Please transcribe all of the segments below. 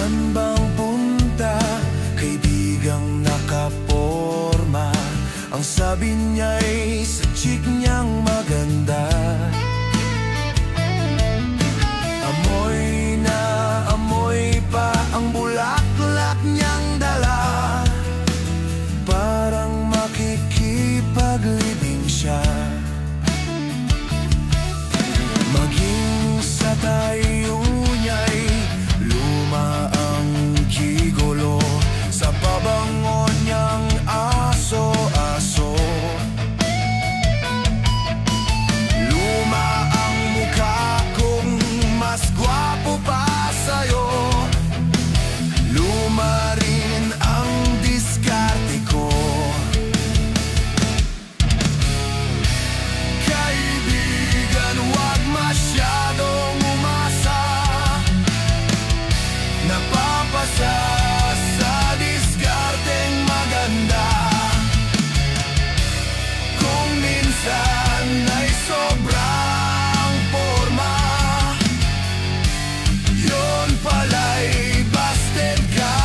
Saan bang punta, kaibigang nakaporma? Ang sabi niya'y sa chick niyang maganda. Amoy na amoy pa ang bulaklak niyang dala. Parang makikipaglibing siya. Maging sa tayo niya'y luma ang gigolo. Sa pabango niyang aso-aso. Luma ang mukha kong mas gwapo pa sa'yo. Luma rin ang diskarte ko. Kaibigan, huwag masyadong umasa. Napapasa sa diskarteng maganda. Kung minsan ay sobrang porma, yun pala'y busted ka.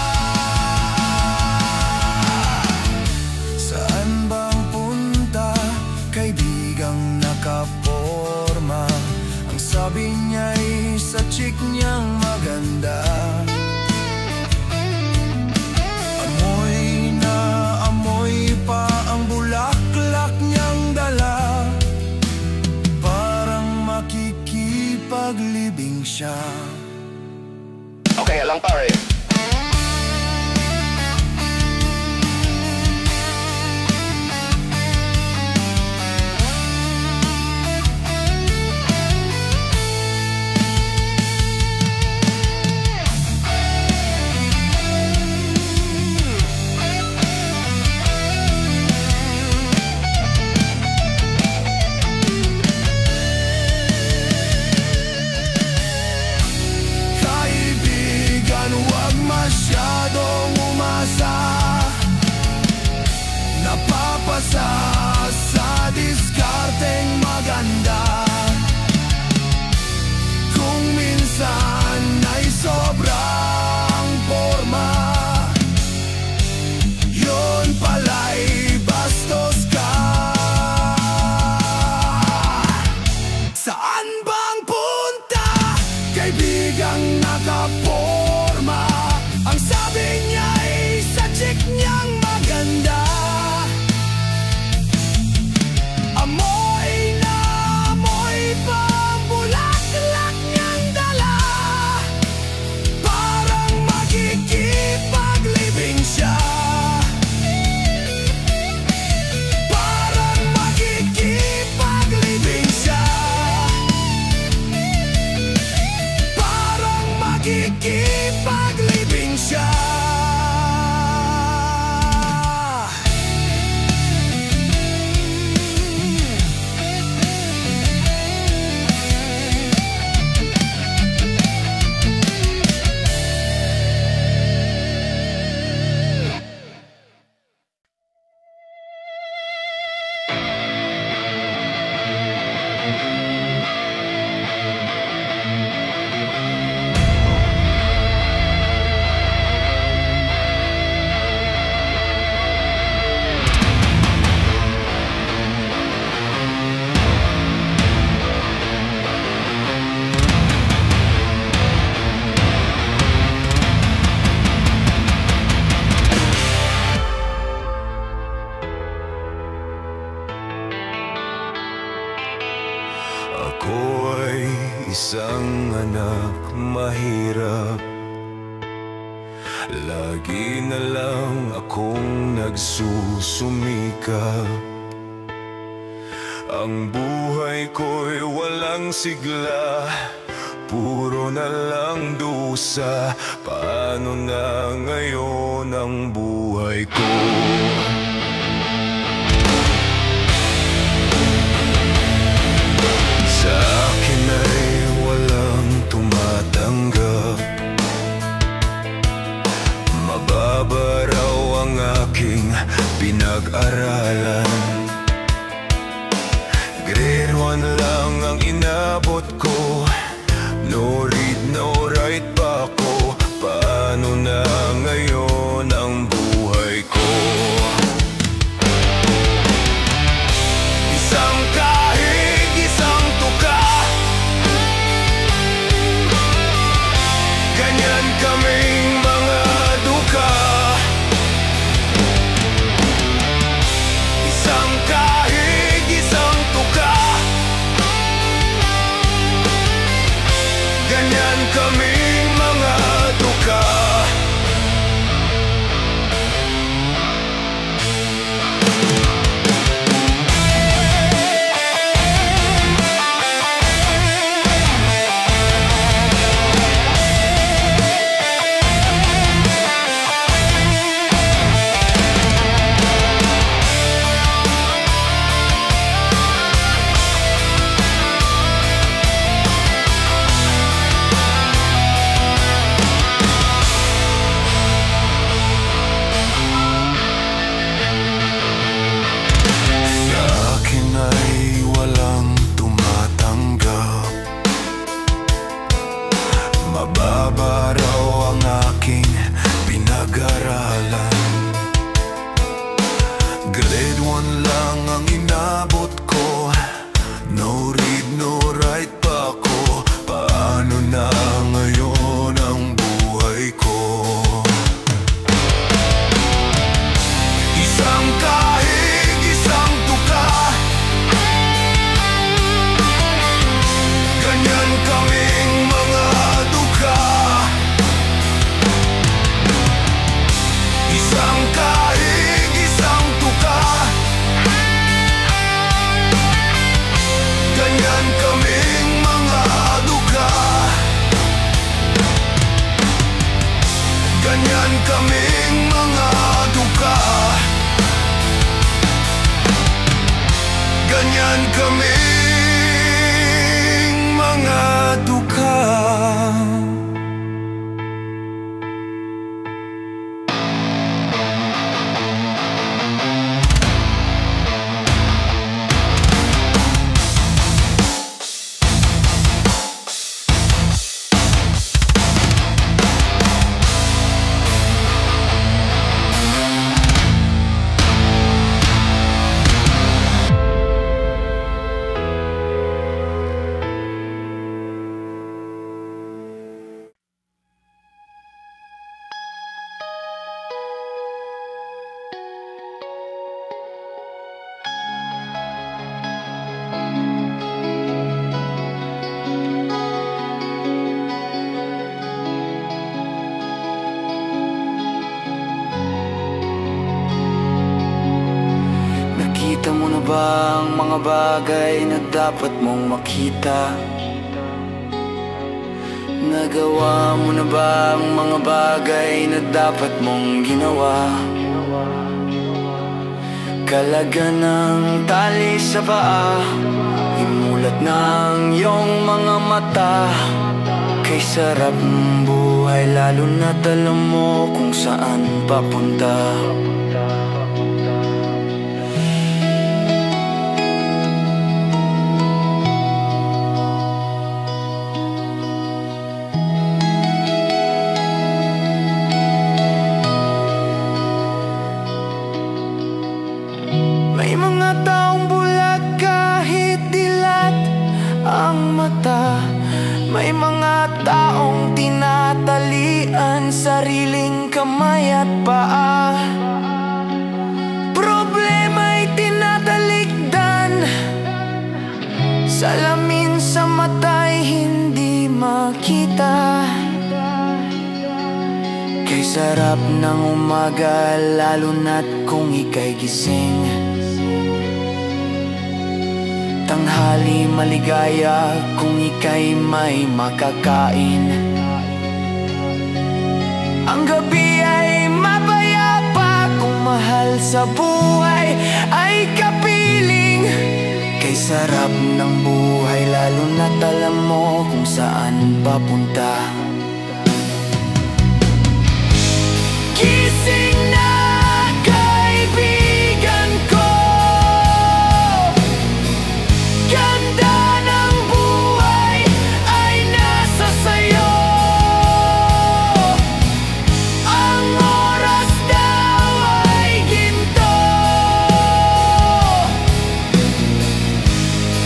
Saan bang punta, kaibigang nakaporma? Ang sabi niya'y sa chick niyang maganda. Amoy na amoy pa ang bulaklak niyang dala. Parang makikipaglibing siya. Okay, lang pare. Kaibigan, huwag masyadong umasa. Napapasa sa diskarteng maganda. Kung minsan ay sobrang porma, yun pala'y bastos ka. Saan bang punta, kaibigang nakaporma? Ang sabi niya'y sa chick niyang maganda. Amoy na amoy pa ang bulaklak niyang dala. Parang makikipaglibing siya. Parang makikipaglibing siya. Parang makikipaglibing siya. Ako'y isang anak mahirap. Lagi na lang akong nagsusumikap. Ang buhay ko'y walang sigla, puro na lang dusa. Paano na ngayon ang buhay ko? Sa akin ay walang tumatanggap. Mababa raw ang aking pinag-aralan. Grade 1 lang ang inabot ko. No read, no write pa ako. Paano Ganyan kaming mga duka, ganyan kaming mga duka. Nakita mo na ba ang mga bagay na dapat mong makita? Nagawa mo na ba ang mga bagay na dapat mong ginawa? Kalaga ng tali sa paa, imulat ng iyong mga mata. Kay sarap ng buhay, lalo na't alam mo kung saan papunta. May mga taong bulag kahit dilat ang mata. May mga taong tinatalian sariling kamay at paa. Problema'y tinatalikdan, salamin sa mata'y hindi makita. Kay sarap ng umaga, lalo na't kung ika'y gising. Tanghali maligaya kung ika'y may makakain. Ang gabi ay mapayapa kung mahal sa buhay ay kapiling. Kay sarap ng buhay, lalo na't alam mo kung saan papunta. Gising na kaibigan ko, ganda ng buhay ay nasa sayo. Ang oras daw ay ginto,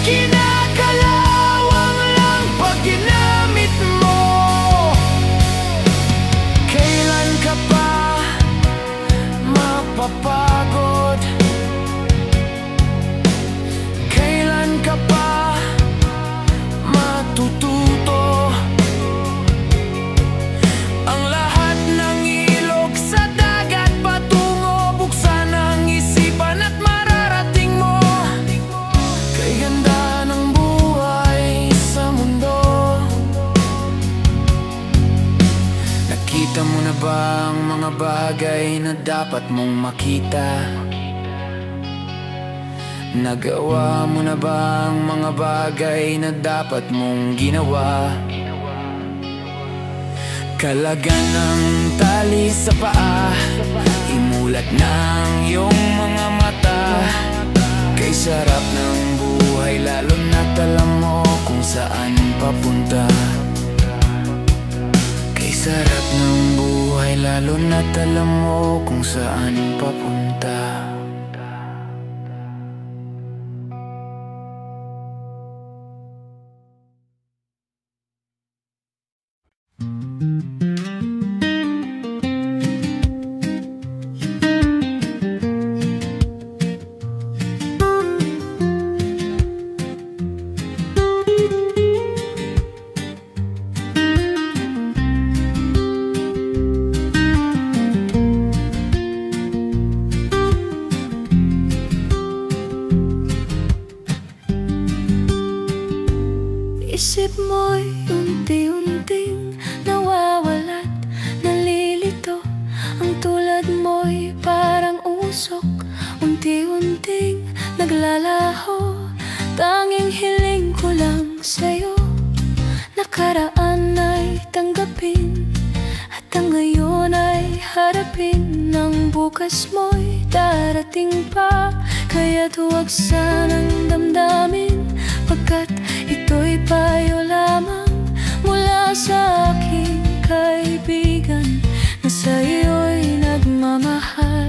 kinakalawang lang pag ginamit mo. Kailan ka pa mapapagod? Kailan ka pa matututo? Ang lahat ng ilog sa dagat patungo, buksan ang isipan at mararating mo. Kay ganda ng buhay sa mundo. Nakita mo na ba ang mga bagay na dapat mong makita? Nagawa mo na ba ang mga bagay na dapat mong ginawa? Kalaga ng tali sa paa, imulat ng iyong mga mata. Kay sarap ng buhay, lalo na't alam mo kung saan papunta. Kay sarap ng buhay, lalo na't alam mo kung saan papunta. naglalaho. Tanging hiling ko lang sa'yo, nakaraan ay tanggapin, at ang ngayon ay harapin. Ang bukas mo'y darating pa, kaya't huwag sanang damdamin, pagkat ito'y payo lamang mula sa aking kaibigan na sa'yo'y nagmamahal.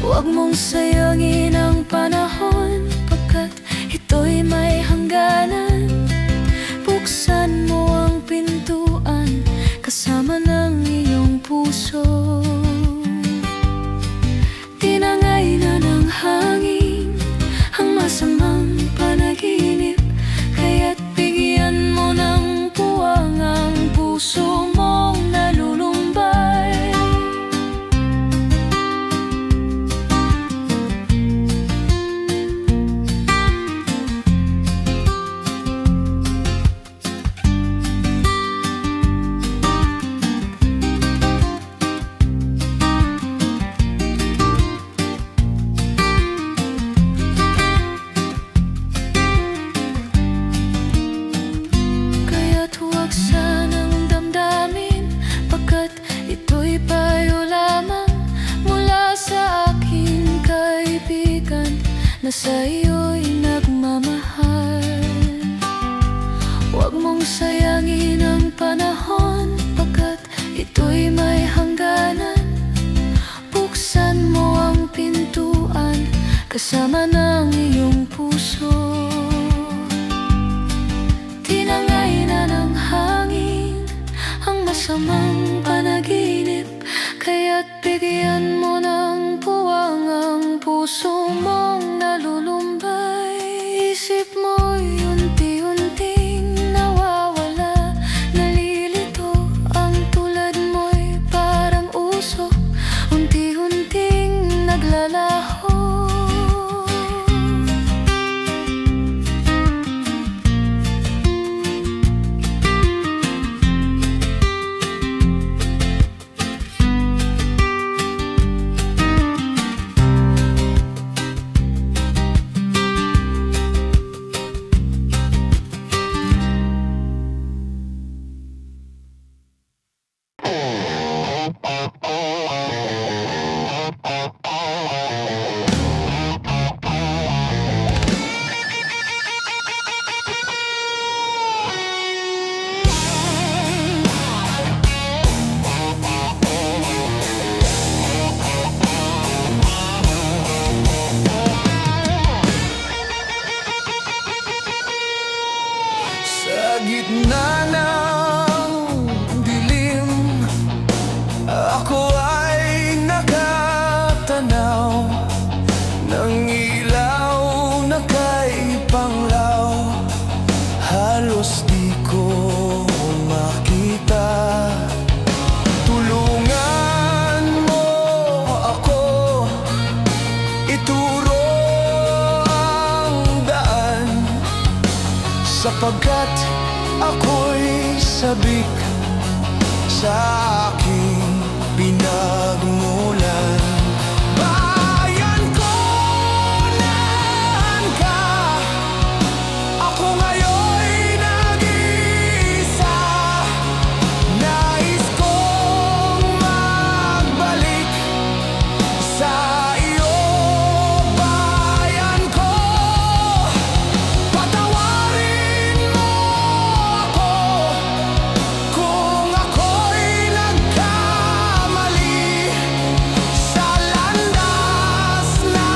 Huwag mong sayangin ang panahon, pagkat ito'y may hangganan. Buksan mo ang pintuan kasama ng iyong puso. Tinangay na ng hangin ang masamang panaginip, kaya't bigyan mo ng puwang ang puso mong nalulumbay. Na sa'yo'y nagmamahal. Huwag mong sayangin ang panahon, pagkat ito'y may hangganan. Buksan mo ang pintuan kasama ng iyong puso. Tinangay na ng hangin ang masamang panaginip, kaya't bigyan mo ng puwang ang puso mong nalulumbay. Isip mo'y unti-unting nawawala, nalilito. Ang tulad mo'y parang usok, unti-unting naglalaho. Sa gitna ng dilim, ako ay nakatanaw ng ilaw na kay Panglaw. Halos di ko makita. Tulungan mo ako, ituro ang daan, sapagkat ako'y sabik sa aking pinagmulan. Bayan ko, naan ka? Ako ngayon'y nag-iisa. Nais kong magbalik sa iyo, bayan ko. Patawarin mo ako kung ako'y nagkamali sa landas na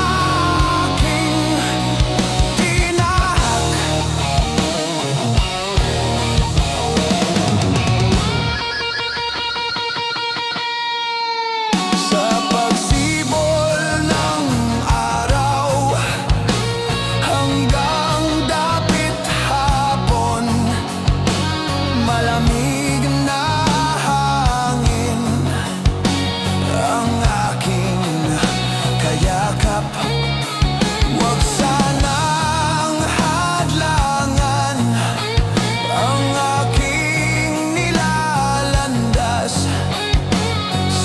aking tinahak. Sa pagsibol ng araw hanggang dapit hapon, malamig na hangin ang aking kayakap. Huwag sanang hadlangan ang aking nilalandas,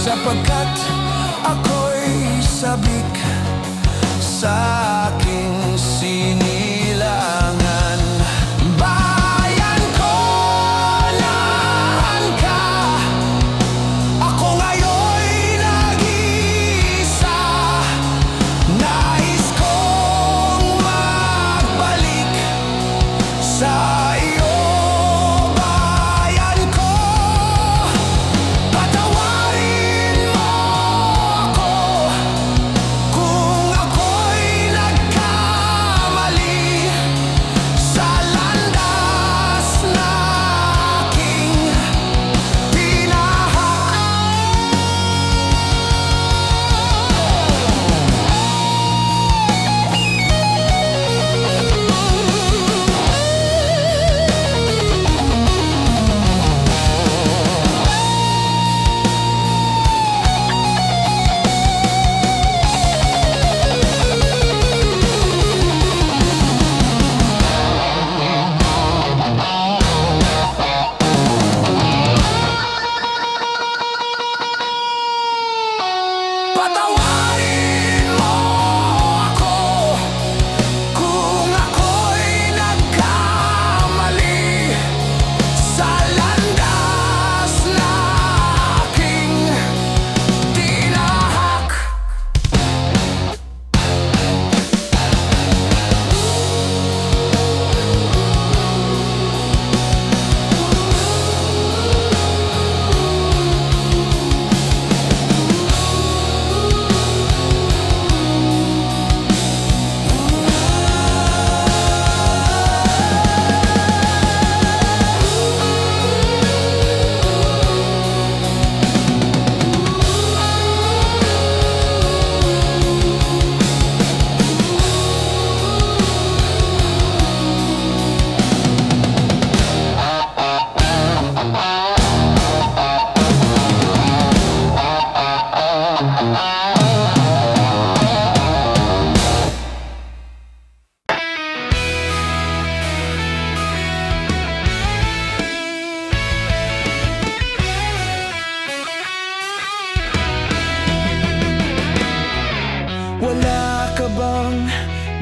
sapagkat ako'y sabik sa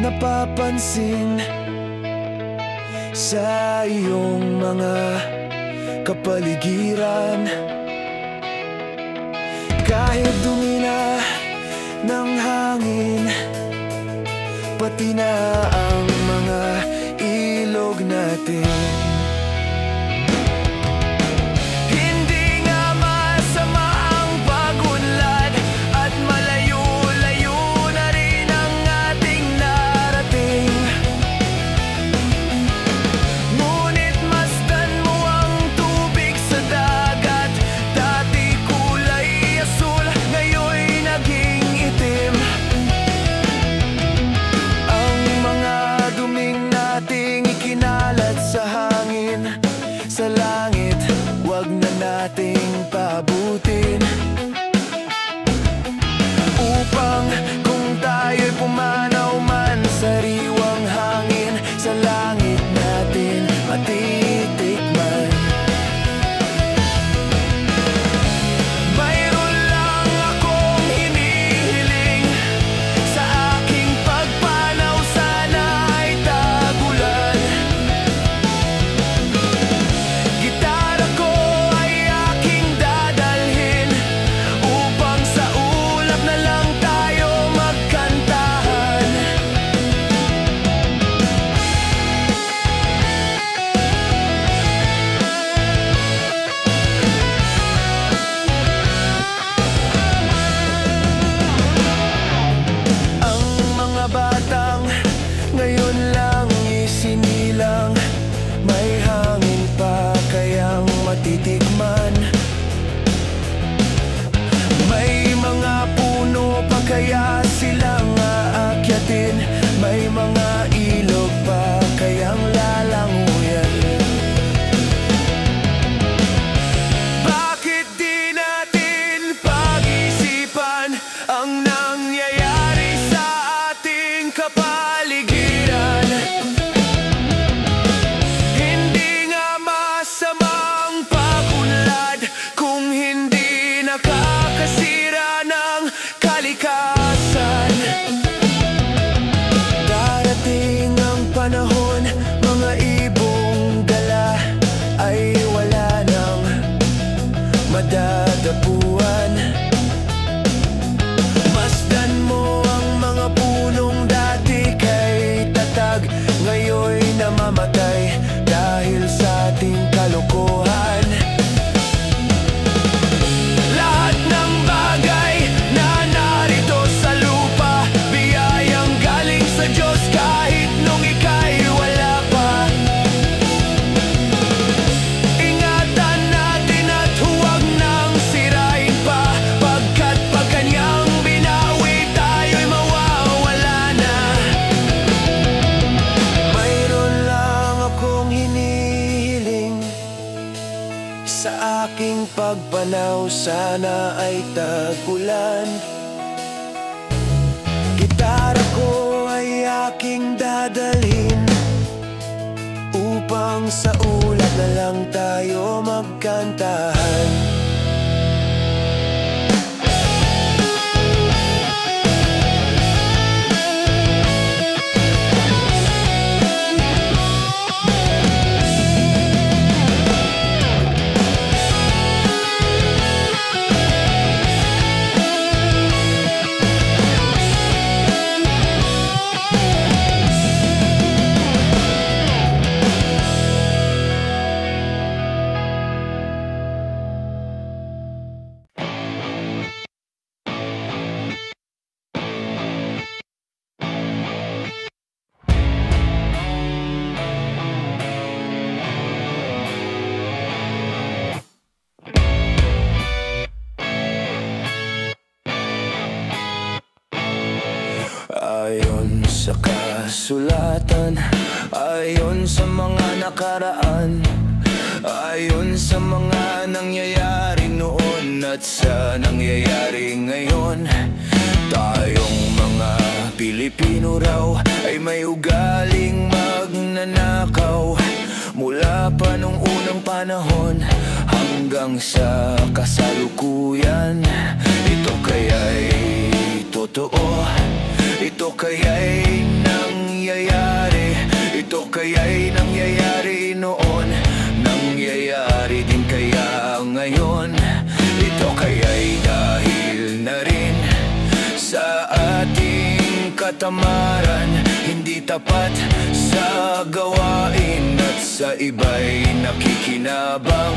napapansin sa iyong mga kapaligiran. Kahit dumi na ng hangin, pati na ang mga ilog natin. Sa langit, wag na nating pabutin, upang kung tayo'y pumanaw man sa riwang hangin, sa langit natin matitikman. Mayroon lang akong hinihiling, sa aking pagpanaw sana ay tagulan. Ngayon lang isinilang, may hangin pa kayang matitikman. May mga puno pa kaya silang aakyatin, may mga ilog pa kayang lalanguyan. Bakit di natin pag-isipan ang nangyayari sa ating kapaligiran? Hindi nga masamang pagunlad kung hindi nakakasira ng kalikasan. Darating ang panahon, mga ibong dala ay wala nang madadapuan. Masdan mo ang mga punong dati kay tatag, ngayon namamatay dahil sa ating kalokohan. Lahat ng bagay na narito sa lupa, biyayang galing sa Diyos kahit nung ika'y wala pa. Ingatan natin at huwag nang sirain pa, pagkat pag kanyang binawi tayo'y mawawala na. Mayroon lang akong hinihiling, sa aking pagpanaw sana ay tagulan. Gitara ko ay aking dadalhin, upang sa ulap na lang tayo magkantahan. Ayon sa kasulatan, ayon sa mga nakaraan, ayon sa mga nangyayari noon at sa nangyayari ngayon, tayong mga Pilipino raw ay may ugaling magnanakaw. Mula pa nung unang panahon hanggang sa kasalukuyan, ito kaya'y totoo, ito kaya'y nang nangyayari. Ito kaya'y nangyayari noon, nangyayari din kaya ngayon. Ito kaya'y dahil na rin sa ating katamaran, hindi tapat sa gawain at sa iba'y nakikinabang.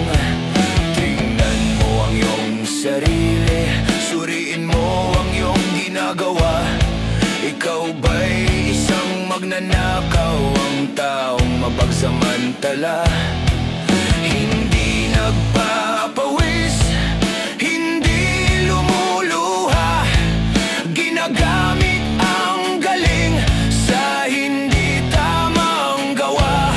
Tingnan mo ang iyong sarili, suriin mo ang iyong ginagawa. Ikaw ba'y isang magnanakaw, ang taong mapagsamantala? Hindi nagpapawis, hindi lumuluha, ginagamit ang galing sa hindi tamang gawa.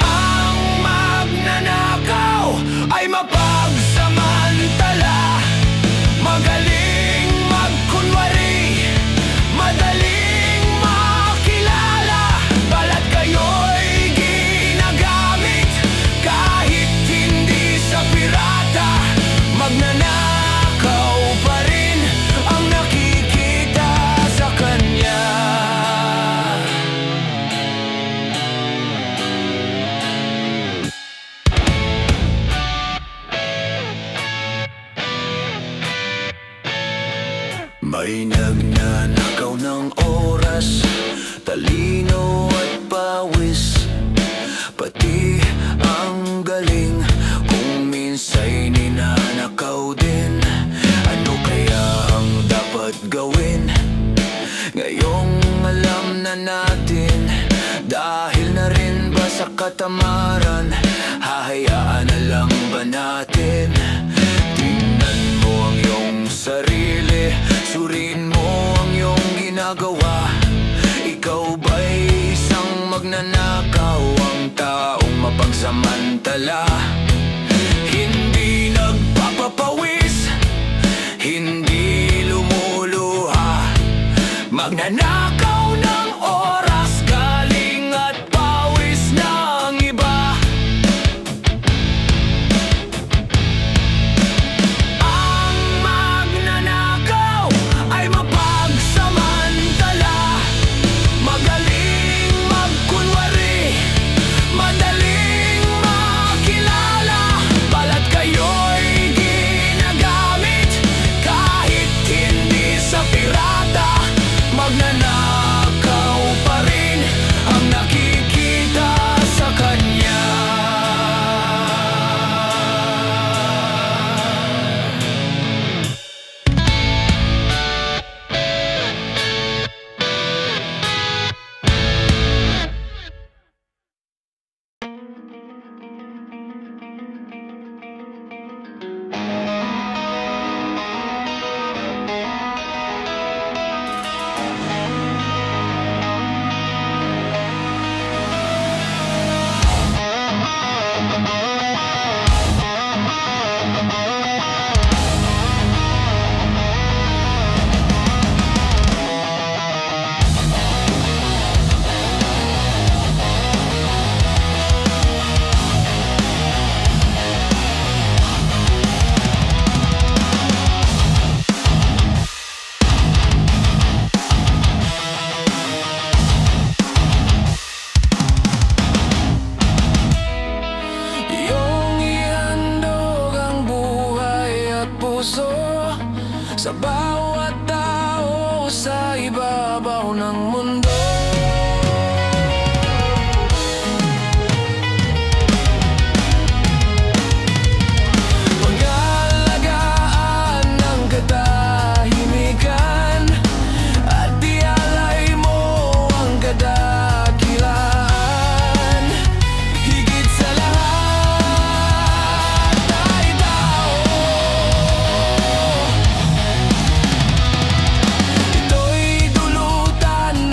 Ang magnanakaw ay mapagsamantala, magaling magkunwari, madaling makilala. Balat kayo'y ginagamit kahit hindi sa pirata. Magnanakaw pa rin ang nakikita sa kanya. May nagnanakaw ng oras, talino at pawis, pati ang galing kung minsa'y ninanakaw din. Ano kaya ang dapat gawin? Ngayong alam na natin, dahil na rin ba sa katamaran, hahayaan na lang ba natin? Tingnan mo ang iyong sarili, suriin mo ang iyong ginagawa. Ikaw ba'y isang magnanakaw, ang taong mapagsamantala? Hindi nagpapapawis, hindi lumuluha, magnanakaw ng oras, galing at pawis ng iba. Ang magnanakaw ay mapagsamantala, magaling magkunwari, madaling makilala. Balat kayo'y ginagamit kahit hindi sa pirata. Magnanakaw pa rin ang nakikita sa kanya. Iyong ihandog ang buhay at puso sa bawat tao sa ibabaw ng mundo. Pag-alagaan ng katahimikan at ialay mo ang kadakilaan. Higit sa lahat ay tao. Ito'y dulutan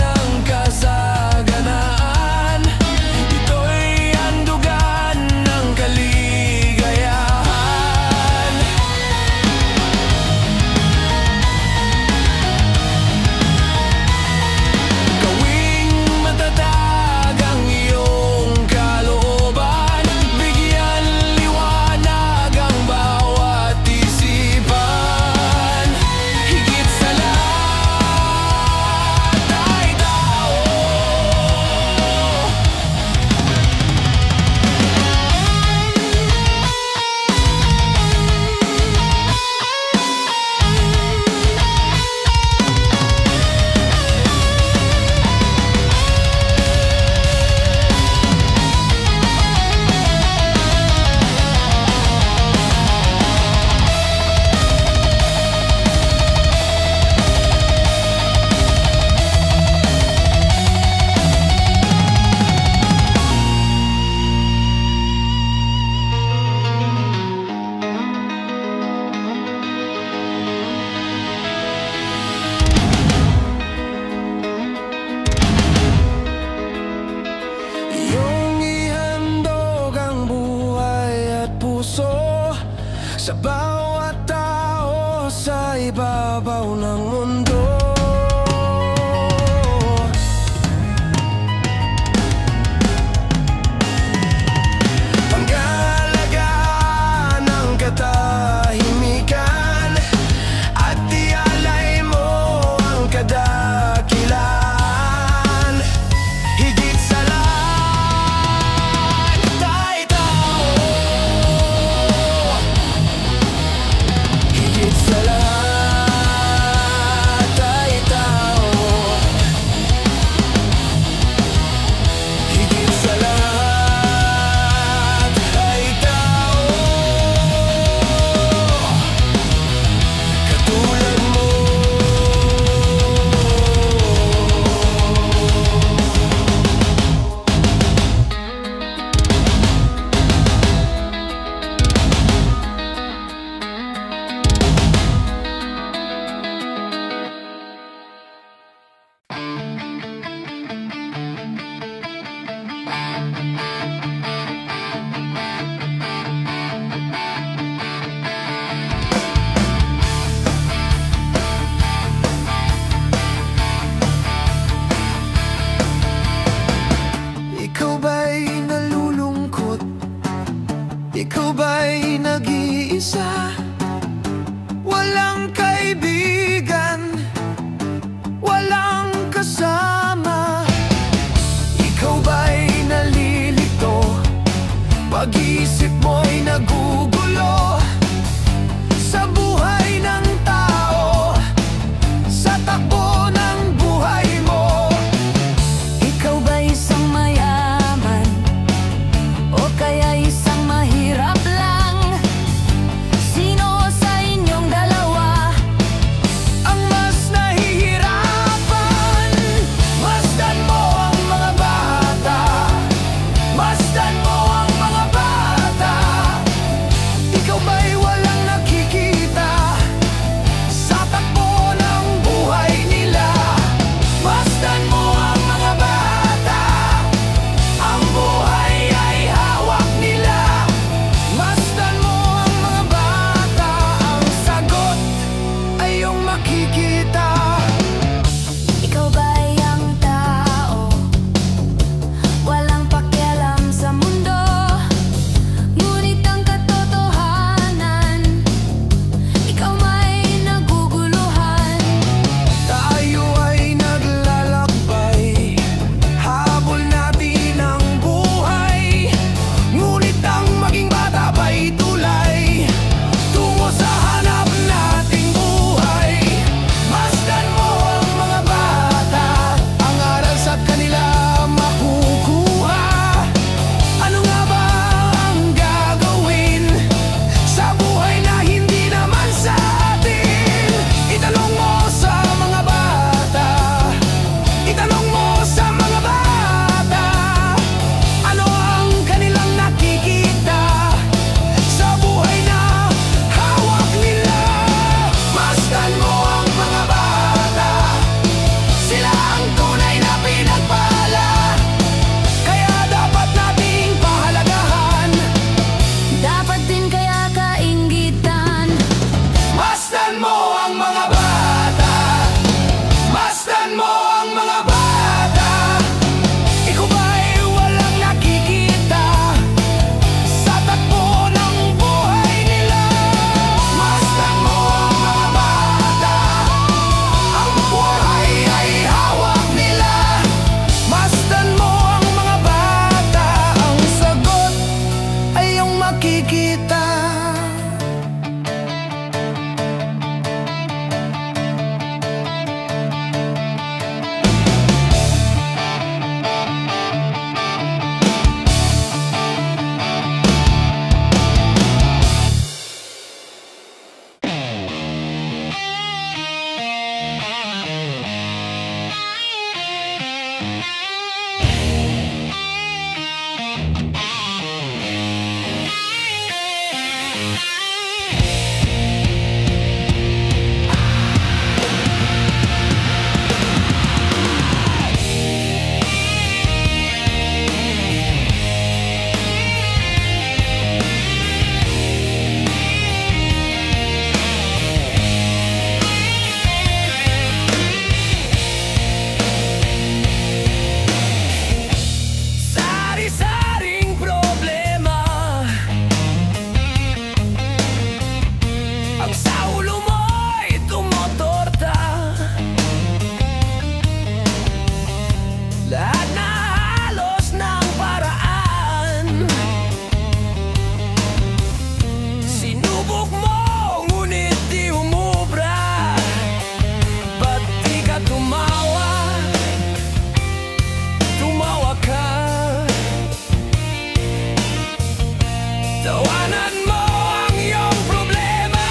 Labanan mo ang iyong problema.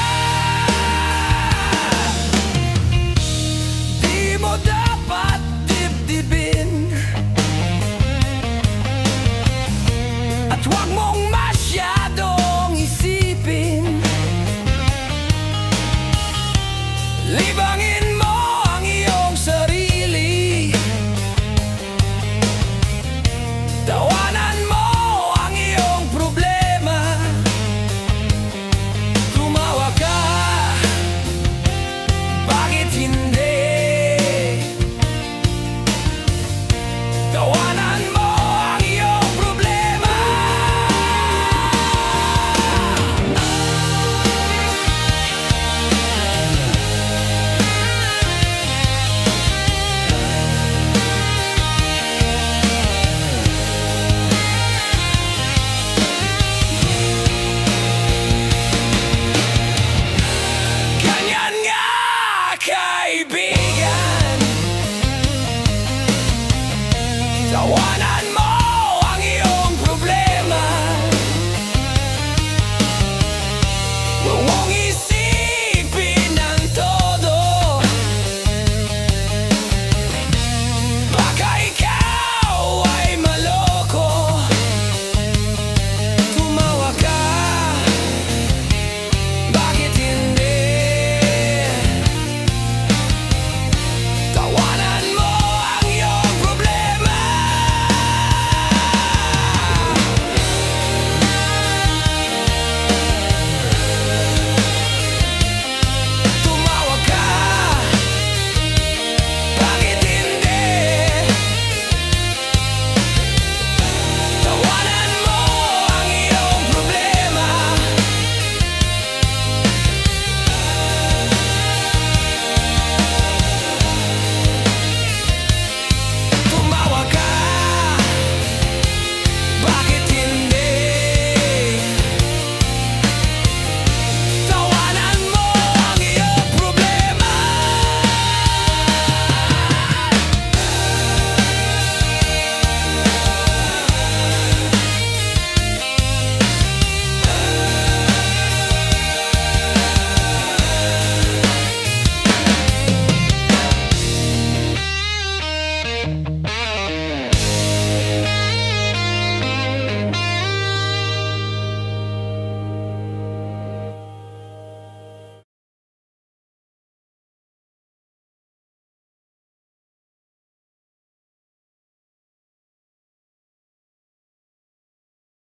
Di mo dapat dibdibin, at huwag mong